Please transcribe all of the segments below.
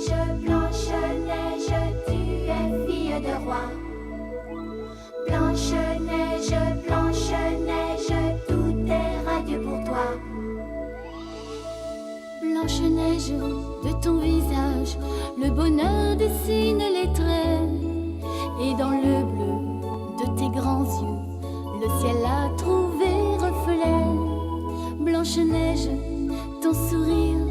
Blanche-Neige, tu es fille de roi. Blanche-Neige, Blanche-Neige, tout est radieux pour toi. Blanche-Neige, de ton visage, le bonheur dessine les traits. Et dans le bleu de tes grands yeux, le ciel a trouvé reflet. Blanche-Neige, ton sourire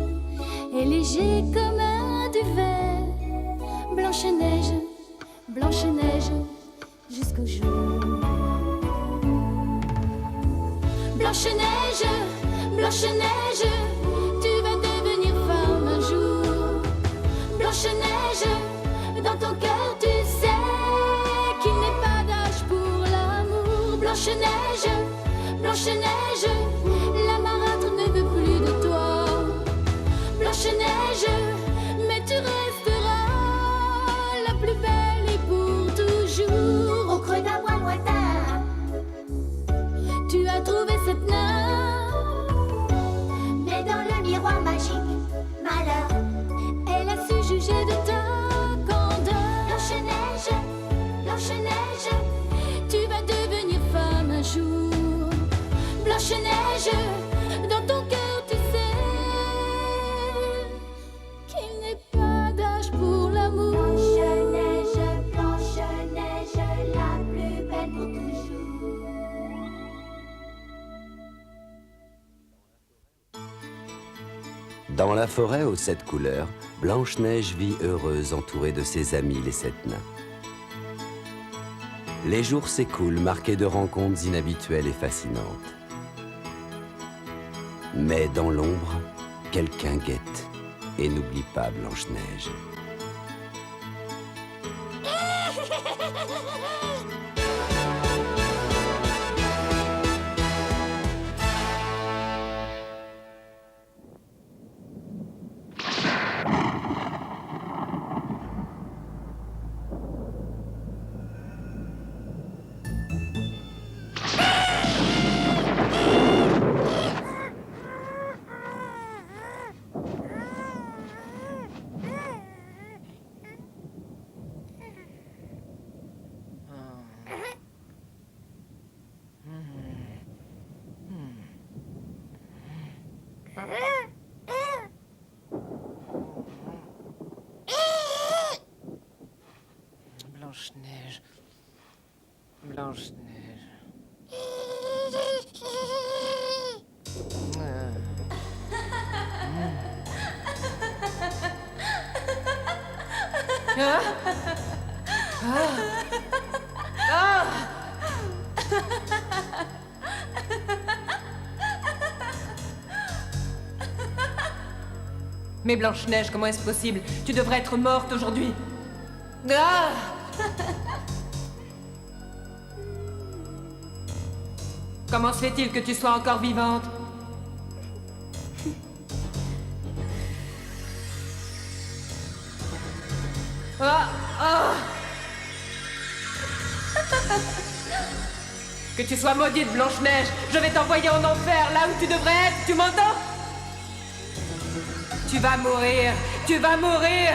est léger comme un duvet. Blanche-Neige, Blanche-Neige, jusqu'au jour. Blanche-Neige, Blanche-Neige, tu vas devenir femme un jour. Blanche-Neige, dans ton cœur tu sais qu'il n'est pas d'âge pour l'amour. Blanche-Neige, Blanche-Neige, la marâtre ne veut plus de toi. Blanche-Neige, mais tu resteras la plus belle et pour toujours. Au creux d'un bois lointain, tu as trouvé cette nymphe. mais dans le miroir magique, malheur. Elle a su juger de ta candeur. Blanche-Neige, Blanche-Neige, Tu vas devenir femme un jour. Blanche-Neige, dans ton cœur tu sais qu'il n'est pas d'âge pour l'amour. Blanche-Neige, Blanche-Neige, la plus belle pour toujours. Dans la forêt aux 7 couleurs, Blanche-Neige vit heureuse entourée de ses amis les 7 nains. Les jours s'écoulent marqués de rencontres inhabituelles et fascinantes. Mais dans l'ombre, quelqu'un guette et n'oublie pas Blanche-Neige. Blanche-Neige. Blanche-Neige. Mais Blanche-Neige, comment est-ce possible? Tu devrais être morte aujourd'hui. Ah! Comment se fait-il que tu sois encore vivante? Ah! Ah! Que tu sois maudite, Blanche-Neige! Je vais t'envoyer en enfer, là où tu devrais être! Tu m'entends? Tu vas mourir! Tu vas mourir!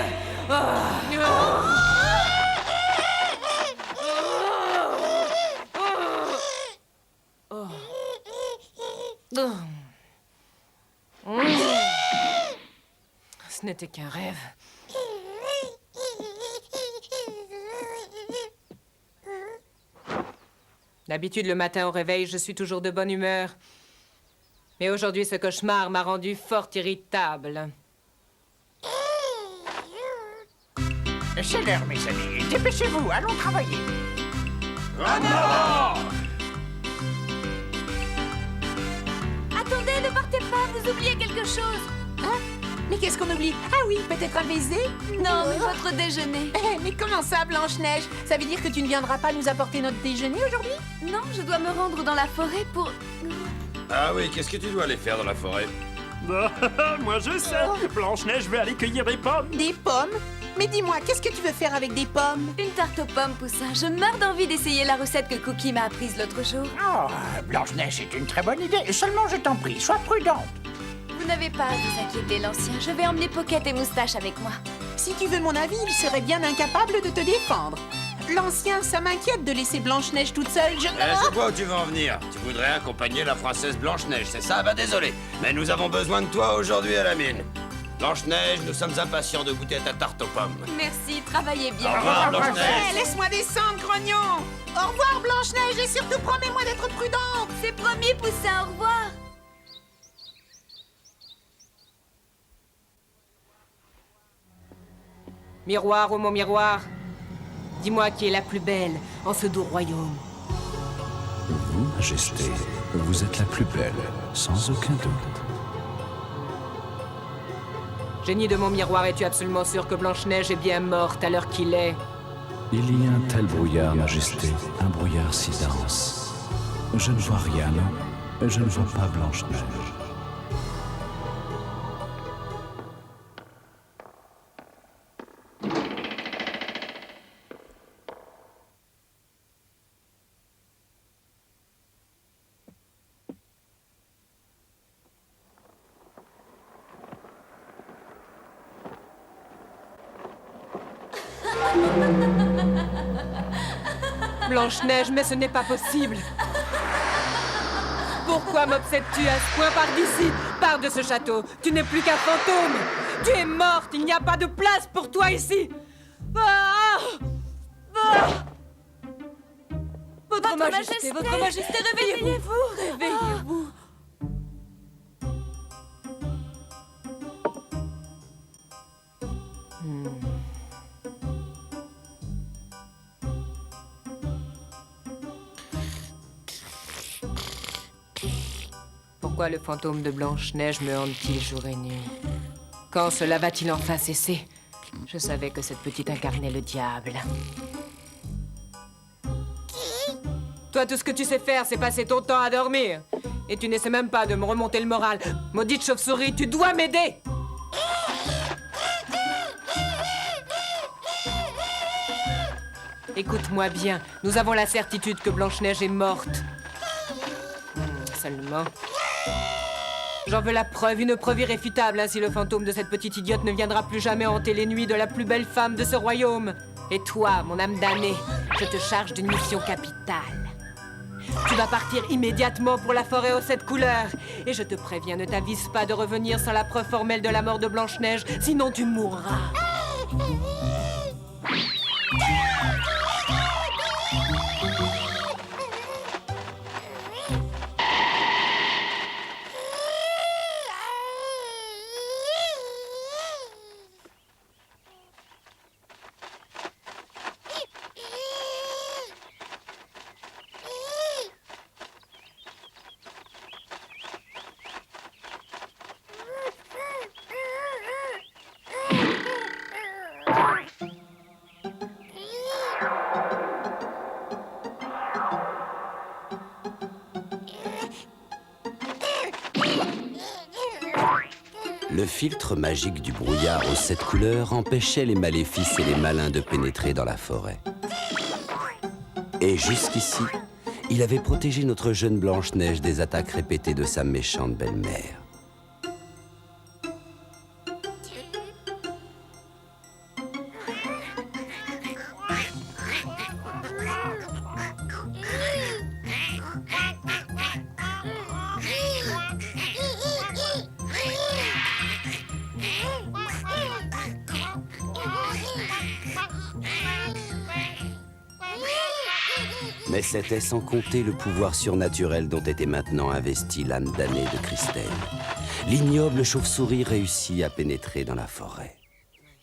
Ce n'était qu'un rêve. D'habitude, le matin au réveil, je suis toujours de bonne humeur. Mais aujourd'hui, ce cauchemar m'a rendu fort irritable. C'est l'heure, mes amis. Dépêchez-vous, allons travailler. Attendez, ne partez pas, vous oubliez quelque chose. Hein? Mais qu'est-ce qu'on oublie? Ah oui, peut-être un baiser? Non, mais votre déjeuner. Mais comment ça, Blanche-Neige? Ça veut dire que tu ne viendras pas nous apporter notre déjeuner aujourd'hui? Non, je dois me rendre dans la forêt pour... Ah oui, qu'est-ce que tu dois aller faire dans la forêt? Moi je sais. Blanche-Neige veut aller cueillir des pommes. Des pommes? Mais dis-moi, qu'est-ce que tu veux faire avec des pommes? Une tarte aux pommes, Poussin. Je meurs d'envie d'essayer la recette que Cookie m'a apprise l'autre jour. Oh, Blanche-Neige, c'est une très bonne idée. Seulement, je t'en prie, sois prudente. Vous n'avez pas à vous inquiéter, l'ancien. Je vais emmener Pocket et Moustache avec moi. Si tu veux mon avis, il serait bien incapable de te défendre. L'ancien, ça m'inquiète de laisser Blanche-Neige toute seule. Je vois où tu veux en venir. Tu voudrais accompagner la princesse Blanche-Neige, c'est ça? Bah désolé, mais nous avons besoin de toi aujourd'hui à la mine. Blanche-Neige, nous sommes impatients de goûter à ta tarte aux pommes. Merci, travaillez bien. Au revoir, Blanche-Neige. Laisse-moi descendre, grognon. Au revoir, Blanche-Neige, et surtout promets-moi d'être prudente. C'est promis, Poussin, au revoir. Miroir, ô mon miroir, dis-moi qui est la plus belle en ce doux royaume. Vous, Majesté, vous êtes la plus belle, sans aucun doute. Génie de mon miroir, es-tu absolument sûr que Blanche-Neige est bien morte à l'heure qu'il est? Il y a un tel brouillard, Majesté, un brouillard si dense. Je ne vois rien, non. Je ne vois pas Blanche-Neige. Blanche-Neige, mais ce n'est pas possible. Pourquoi m'obsèdes-tu à ce point? Pars d'ici, pars de ce château. Tu n'es plus qu'un fantôme. Tu es morte, il n'y a pas de place pour toi ici. Ah! Ah! Votre Majesté, réveillez-vous. Réveillez-vous. Pourquoi le fantôme de Blanche-Neige me hante-t-il jour et nuit? Quand cela va-t-il enfin cesser? Je savais que cette petite incarnait le diable. Toi, tout ce que tu sais faire, c'est passer ton temps à dormir. Et tu n'essaies même pas de me remonter le moral. Maudite chauve-souris, tu dois m'aider! Écoute-moi bien, nous avons la certitude que Blanche-Neige est morte. Seulement... J'en veux la preuve, une preuve irréfutable, ainsi le fantôme de cette petite idiote ne viendra plus jamais hanter les nuits de la plus belle femme de ce royaume. Et toi, mon âme damnée, je te charge d'une mission capitale. Tu vas partir immédiatement pour la forêt aux 7 couleurs. Et je te préviens, ne t'avise pas de revenir sans la preuve formelle de la mort de Blanche-Neige, sinon tu mourras. Le filtre magique du brouillard aux 7 couleurs empêchait les maléfices et les malins de pénétrer dans la forêt. Et jusqu'ici, il avait protégé notre jeune Blanche-Neige des attaques répétées de sa méchante belle-mère. Mais c'était sans compter le pouvoir surnaturel dont était maintenant investie l'âme damnée de Christelle. L'ignoble chauve-souris réussit à pénétrer dans la forêt.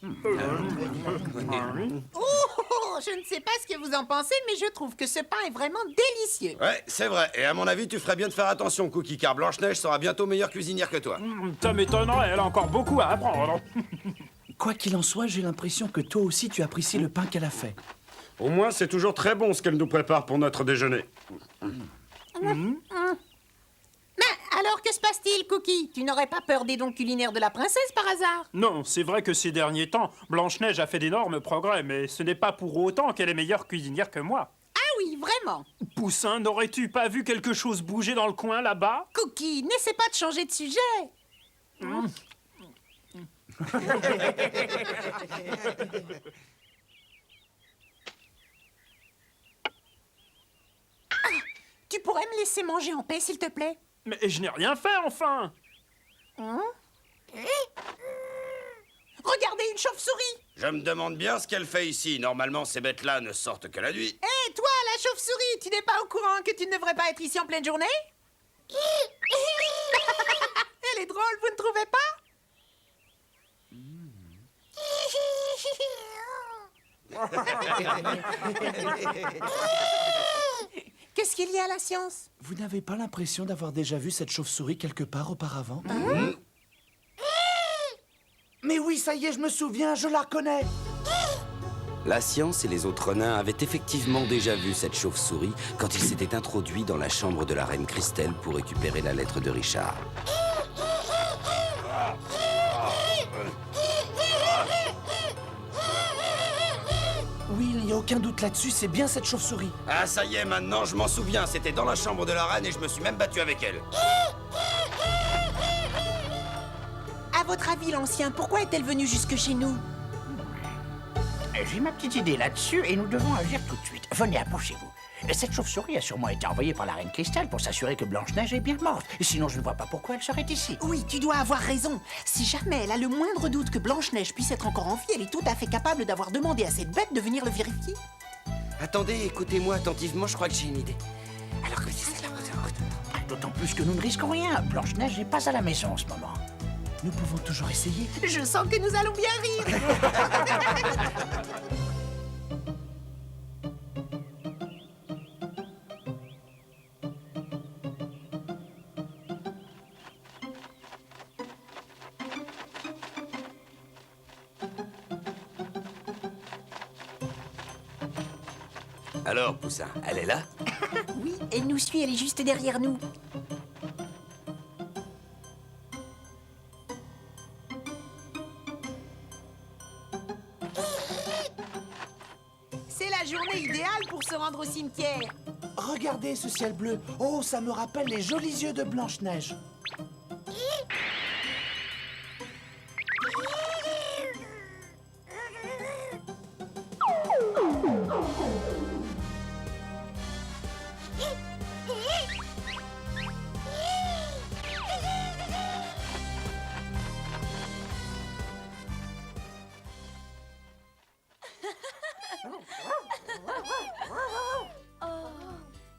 Oh, je ne sais pas ce que vous en pensez, mais je trouve que ce pain est vraiment délicieux. Ouais, c'est vrai. Et à mon avis, tu ferais bien de faire attention, Cookie, car Blanche-Neige sera bientôt meilleure cuisinière que toi. Ça m'étonnerait, elle a encore beaucoup à apprendre. Quoi qu'il en soit, j'ai l'impression que toi aussi tu apprécies le pain qu'elle a fait. Au moins, c'est toujours très bon ce qu'elle nous prépare pour notre déjeuner. Mais alors, que se passe-t-il, Cookie? Tu n'aurais pas peur des dons culinaires de la princesse, par hasard? Non, c'est vrai que ces derniers temps, Blanche-Neige a fait d'énormes progrès, mais ce n'est pas pour autant qu'elle est meilleure cuisinière que moi. Ah oui, vraiment. Poussin, n'aurais-tu pas vu quelque chose bouger dans le coin, là-bas? Cookie, n'essaie pas de changer de sujet. Tu pourrais me laisser manger en paix, s'il te plaît? Mais je n'ai rien fait, enfin! Regardez, une chauve-souris! Je me demande bien ce qu'elle fait ici. Normalement, ces bêtes-là ne sortent que la nuit. Hé, toi, la chauve-souris, tu n'es pas au courant que tu ne devrais pas être ici en pleine journée? Elle est drôle, vous ne trouvez pas? Qu'est-ce qu'il y a à la science? Vous n'avez pas l'impression d'avoir déjà vu cette chauve-souris quelque part auparavant? Mais oui, ça y est, je me souviens, je la reconnais. La science et les autres nains avaient effectivement déjà vu cette chauve-souris quand ils s'étaient introduits dans la chambre de la reine Christelle pour récupérer la lettre de Richard. Oui, il n'y a aucun doute là-dessus, c'est bien cette chauve-souris. Ah, ça y est, maintenant, je m'en souviens. C'était dans la chambre de la reine et je me suis même battu avec elle. À votre avis, l'ancien, pourquoi est-elle venue jusque chez nous? J'ai ma petite idée là-dessus et nous devons agir tout de suite. Venez, approchez-vous. Cette chauve-souris a sûrement été envoyée par la reine Christelle pour s'assurer que Blanche-Neige est bien morte. Sinon, je ne vois pas pourquoi elle serait ici. Oui, tu dois avoir raison. Si jamais elle a le moindre doute que Blanche-Neige puisse être encore en vie, elle est tout à fait capable d'avoir demandé à cette bête de venir le vérifier. Attendez, écoutez-moi attentivement, je crois que j'ai une idée. Alors que c'est là. D'autant plus que nous ne risquons rien. Blanche-Neige n'est pas à la maison en ce moment. Nous pouvons toujours essayer. Je sens que nous allons bien rire. Alors, Poussin, elle est là? Oui, elle nous suit, elle est juste derrière nous. C'est la journée idéale pour se rendre au cimetière. Regardez ce ciel bleu. Oh, ça me rappelle les jolis yeux de Blanche-Neige.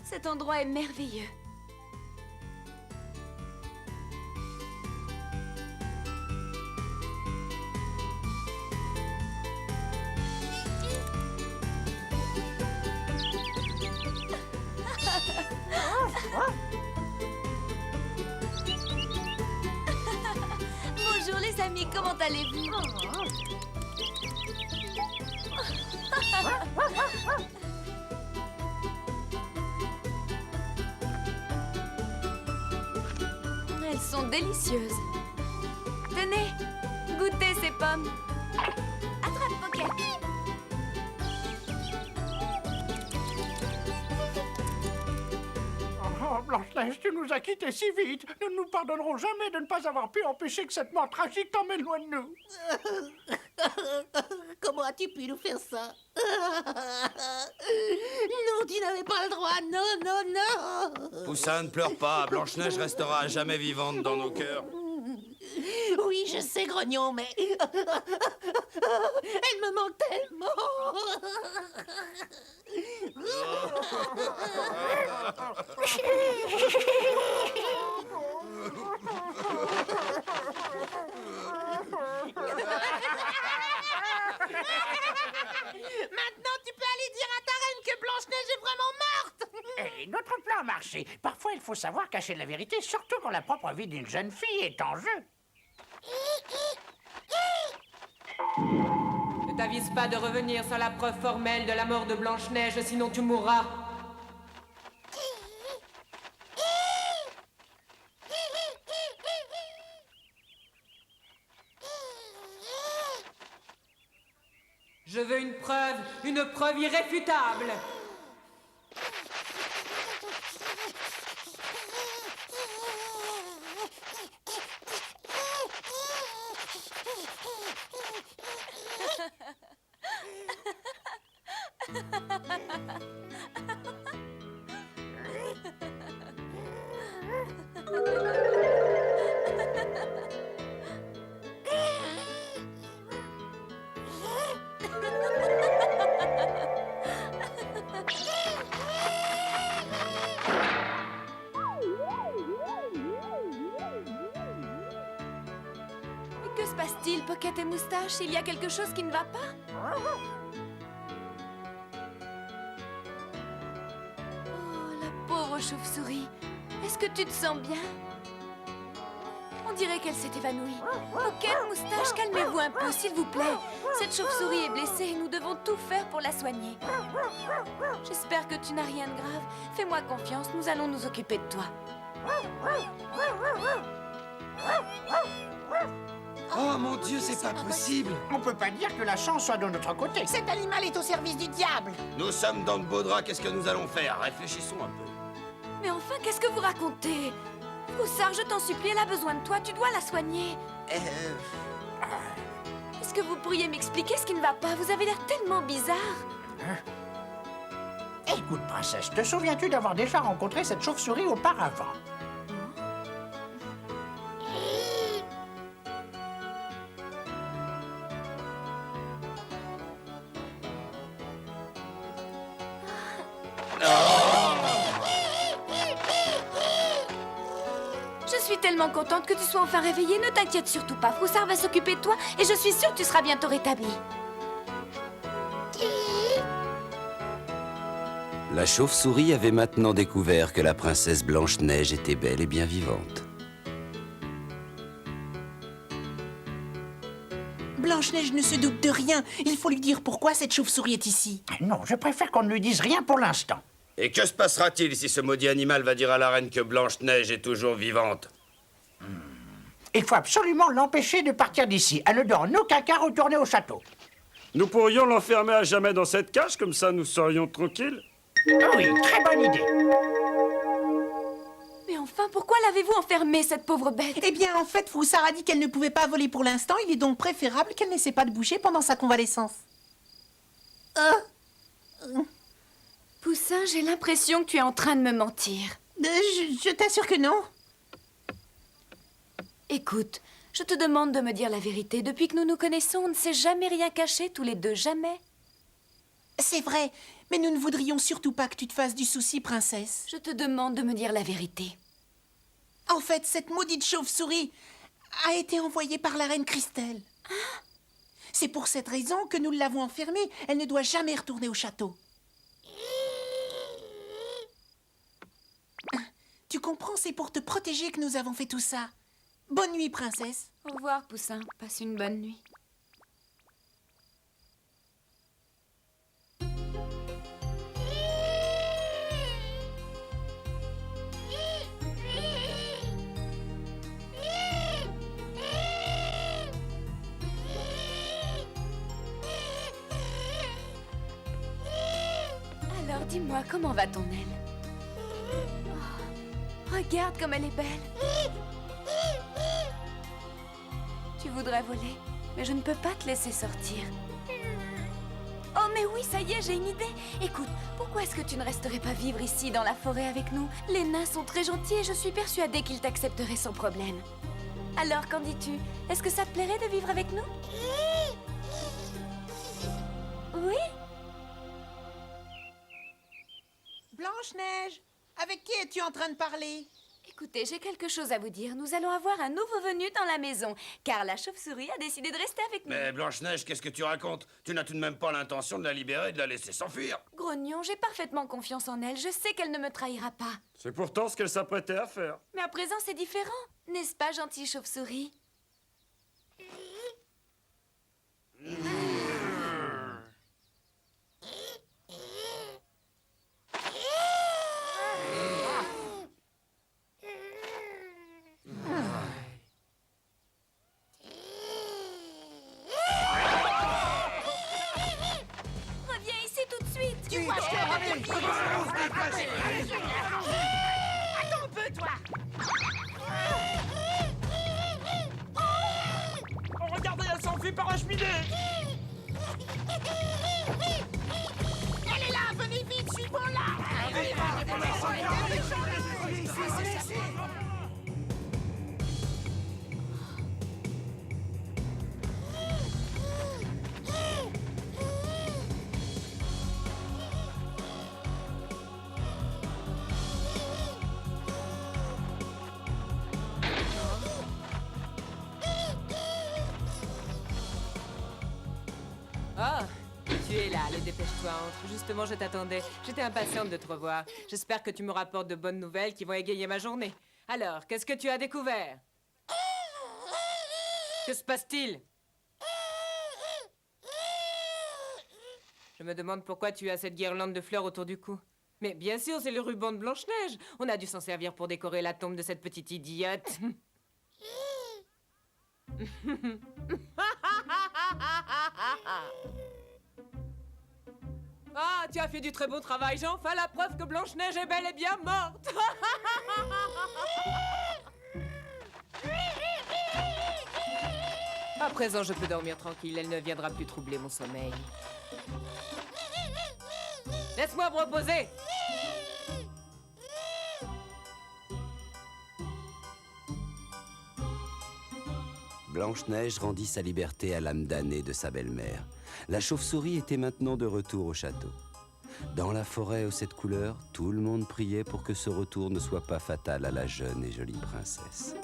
Cet endroit est merveilleux. Bonjour les amis, comment allez-vous? Elles sont délicieuses. Tenez, goûtez ces pommes. Attrape, Pocket. Oh, Blanche-Neige, tu nous as quittés si vite. Nous ne nous pardonnerons jamais de ne pas avoir pu empêcher que cette mort tragique t'emmène loin de nous. Comment as-tu pu nous faire ça? Non, tu n'avais pas le droit. Non, non, non. Poussin, ne pleure pas. Blanche-Neige restera à jamais vivante dans nos cœurs. Oui, je sais, grognon, mais... Elle me manque tellement. Maintenant, tu peux aller dire à ta reine que Blanche-Neige est vraiment morte. Et notre plan a marché. Parfois, il faut savoir cacher la vérité, surtout quand la propre vie d'une jeune fille est en jeu. Ne t'avise pas de revenir sur la preuve formelle de la mort de Blanche-Neige, sinon tu mourras. Je veux une preuve irréfutable. Que se passe-t-il, Pocket et Moustache? Il y a quelque chose qui ne va pas? Oh, la pauvre chauve-souris. Est-ce que tu te sens bien? On dirait qu'elle s'est évanouie. Pocket, Moustache, calmez-vous un peu, s'il vous plaît. Cette chauve-souris est blessée et nous devons tout faire pour la soigner. J'espère que tu n'as rien de grave. Fais-moi confiance, nous allons nous occuper de toi. Oh mon Dieu, c'est pas possible! On peut pas dire que la chance soit de notre côté. Cet animal est au service du diable. Nous sommes dans de beaux draps, qu'est-ce que nous allons faire? Réfléchissons un peu. Mais enfin, qu'est-ce que vous racontez? Froussard, je t'en supplie, elle a besoin de toi, tu dois la soigner. Est-ce que vous pourriez m'expliquer ce qui ne va pas? Vous avez l'air tellement bizarre. Écoute, princesse, te souviens-tu d'avoir déjà rencontré cette chauve-souris auparavant? Je suis tellement contente que tu sois enfin réveillée. Ne t'inquiète surtout pas. Froussard va s'occuper de toi et je suis sûre que tu seras bientôt rétablie. La chauve-souris avait maintenant découvert que la princesse Blanche-Neige était belle et bien vivante. Blanche-Neige ne se doute de rien. Il faut lui dire pourquoi cette chauve-souris est ici. Non, je préfère qu'on ne lui dise rien pour l'instant. Et que se passera-t-il si ce maudit animal va dire à la reine que Blanche-Neige est toujours vivante? Il faut absolument l'empêcher de partir d'ici. Elle ne doit en aucun cas retourner au château. Nous pourrions l'enfermer à jamais dans cette cage, comme ça nous serions tranquilles. Oui, très bonne idée. Mais enfin, pourquoi l'avez-vous enfermée, cette pauvre bête? Eh bien, en fait, Froussard a dit qu'elle ne pouvait pas voler pour l'instant. Il est donc préférable qu'elle n'essaie pas de bouger pendant sa convalescence. Poussin, j'ai l'impression que tu es en train de me mentir. Je t'assure que non. Écoute, je te demande de me dire la vérité. Depuis que nous nous connaissons, on ne s'est jamais rien caché, tous les deux, jamais. C'est vrai, mais nous ne voudrions surtout pas que tu te fasses du souci, princesse. Je te demande de me dire la vérité. En fait, cette maudite chauve-souris a été envoyée par la reine Christelle. C'est pour cette raison que nous l'avons enfermée. Elle ne doit jamais retourner au château. Tu comprends, c'est pour te protéger que nous avons fait tout ça. Bonne nuit, princesse. Au revoir, Poussin. Passe une bonne nuit. Alors, dis-moi, comment va ton aile? Oh, regarde comme elle est belle. Tu voudrais voler, mais je ne peux pas te laisser sortir. Oh, mais oui, ça y est, j'ai une idée. Écoute, pourquoi est-ce que tu ne resterais pas vivre ici, dans la forêt, avec nous? Les nains sont très gentils et je suis persuadée qu'ils t'accepteraient sans problème. Alors, qu'en dis-tu? Est-ce que ça te plairait de vivre avec nous? Oui? Blanche-Neige, avec qui es-tu en train de parler? Écoutez, j'ai quelque chose à vous dire. Nous allons avoir un nouveau venu dans la maison, car la chauve-souris a décidé de rester avec nous. Mais Blanche-Neige, qu'est-ce que tu racontes? Tu n'as tout de même pas l'intention de la libérer et de la laisser s'enfuir. Grognon, j'ai parfaitement confiance en elle. Je sais qu'elle ne me trahira pas. C'est pourtant ce qu'elle s'apprêtait à faire. Mais à présent, c'est différent. N'est-ce pas, gentille chauve-souris? Reviens ici tout de suite. Tu vois, je te ramène. Attends un peu, toi. Oh, regardez, elle s'enfuit par la cheminée. Elle est là, venez vite, suivons-la. Oh, tu es là, allez, dépêche-toi, entre. Justement, je t'attendais. J'étais impatiente de te revoir. J'espère que tu me rapportes de bonnes nouvelles qui vont égayer ma journée. Alors, qu'est-ce que tu as découvert? Que se passe-t-il? Je me demande pourquoi tu as cette guirlande de fleurs autour du cou. Mais bien sûr, c'est le ruban de Blanche-Neige. On a dû s'en servir pour décorer la tombe de cette petite idiote. Ah, tu as fait du très bon travail. J'ai enfin la preuve que Blanche-Neige est bel et bien morte. À présent, je peux dormir tranquille. Elle ne viendra plus troubler mon sommeil. Laisse-moi me reposer. Blanche-Neige rendit sa liberté à l'âme damnée de sa belle-mère. La chauve-souris était maintenant de retour au château. Dans la forêt aux 7 couleurs, tout le monde priait pour que ce retour ne soit pas fatal à la jeune et jolie princesse.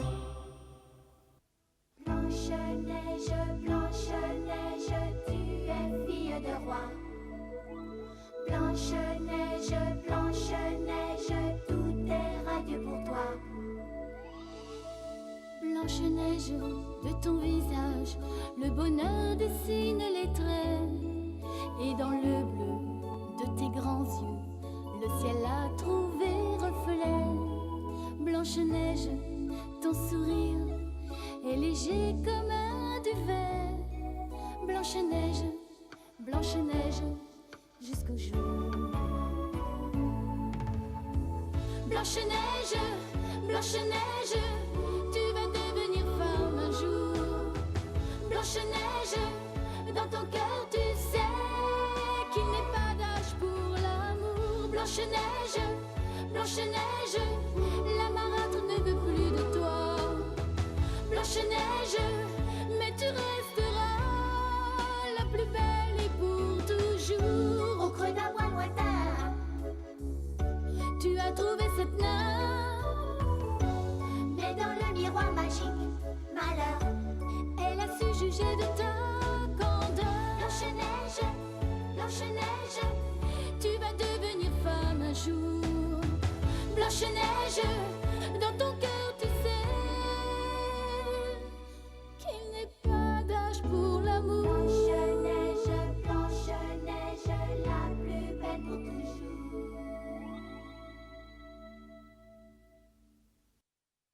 Blanche-Neige, Blanche-Neige, tu es fille de roi. Blanche-Neige, Blanche-Neige, tout est radieux pour toi. Blanche-Neige, de ton visage, le bonheur dessine les traits. Et dans le bleu de tes grands yeux, le ciel a trouvé reflet. Blanche-Neige, ton sourire est léger comme un duvet. Blanche-Neige, Blanche-Neige, jusqu'au jour. Blanche-Neige, Blanche-Neige, tu vas devenir femme un jour. Blanche-Neige, dans ton cœur tu sais qu'il n'est pas d'âge pour l'amour. Blanche-Neige, Blanche-Neige, la marâtre ne veut plus de toi. Blanche-Neige, mais tu resteras la plus belle et pour toujours. Au creux d'un bois lointain, tu as trouvé cette nymphe, mais dans le miroir magique, malheur. elle a su juger de ta candeur. Blanche-Neige, Blanche-Neige, Tu vas devenir femme un jour. Blanche-Neige,